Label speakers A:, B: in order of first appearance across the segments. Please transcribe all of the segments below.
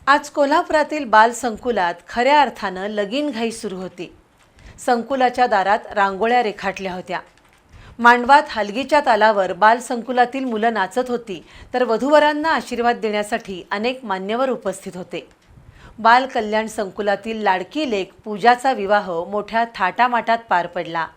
A: आज कोल्हापुरातील बाल संकुलात खऱ्या अर्थानं लगीनघाई सुरू होती। संकुलाच्या दारात रांगोळ्या रेखाटल्या होत्या। मांडवात हलगीच्या तालावर बाल संकुलातील मुलं नाचत होती, तर वधूवरांना आशीर्वाद देण्यासाठी अनेक मान्यवर उपस्थित होते। बाल कल्याण संकुलातील लाडकी लेक पूजाचा विवाह मोठ्या थाटामाटात पार पडला।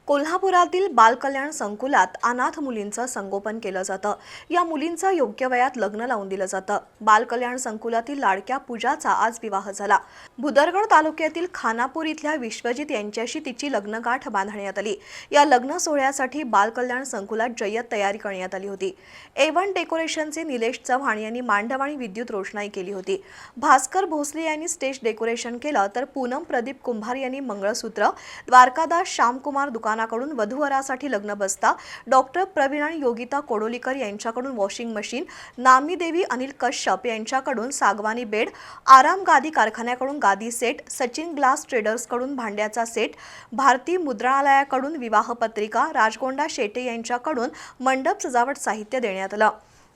B: कोल्हापुरातील बाल कल्याण संकुलात अनाथ मुलींचं संगोपन केलं जातं। या मुलींचं योग्य वयात लग्न लावून दिलं जातं। बाल कल्याण संकुलातील लाडक्या पूजाचा आज विवाह झाला। भुदरगड तालुक्यातील खानापूर इथल्या विश्वजित यांच्याशी तिची लग्नगाठ बांधण्यात आली। या लग्न सोहळ्यासाठी बाल कल्याण संकुलात जय्यत तयारी करण्यात आली होती। A1 डेकोरेशनचे निलेश चव्हाण यांनी मांडव आणि विद्युत रोषणाई केली होती। भास्कर भोसले यांनी स्टेज डेकोरेशन केलं, तर पूनम प्रदीप कुंभार यांनी मंगळसूत्र, द्वारकादास श्यामकुमार दुकानाकडून वधूवरासाठी लग्न बस्ता, डॉक्टर प्रवीण आणि योगिता कोडोलीकर यांच्याकडून वॉशिंग मशीन, नामी देवी अनिल कश्यप यांच्याकडून सागवानी बेड, आराम गादी कारखान्याकडून गादी सेट, सचिन ग्लास ट्रेडर्सकडून भांड्याचा सेट, भारती मुद्रणालयाकडून विवाह पत्रिका, राजगोंडा शेटे यांच्याकडून मंडप सजावट साहित्य देण्यात आलं।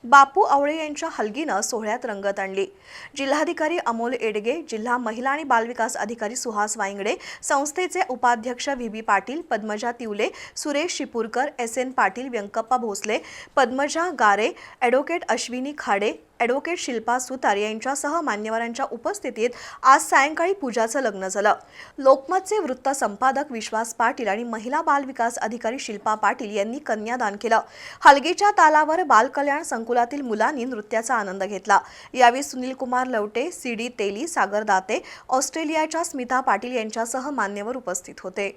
B: बापू आवळे यांच्या हलगीनं सोहळ्यात रंगत आणली। जिल्हाधिकारी अमोल एडगे, जिल्हा महिला आणि बालविकास अधिकारी सुहास वाईंगडे, संस्थेचे उपाध्यक्ष व्ही पाटील, पद्मजा तिवले, सुरेश शिपूरकर, SN पाटील, व्यंकप्पा भोसले, पद्मजा गारे, ॲडव्होकेट अश्विनी खाडे, ॲडव्होकेट शिल्पा सुतार यांच्यासह मान्यवरांच्या उपस्थितीत आज सायंकाळी पूजाचं लग्न झालं। लोकमतचे वृत्त संपादक विश्वास पाटील आणि महिला बाल विकास अधिकारी शिल्पा पाटील यांनी कन्यादान केलं। हलगीच्या तालावर बाल कल्याण संकुलातील मुलांनी नृत्याचा आनंद घेतला। यावेळी सुनील कुमार लवटे, CD तेली, सागर दाते, ऑस्ट्रेलियाच्या स्मिता पाटील यांच्यासह मान्यवर उपस्थित होते।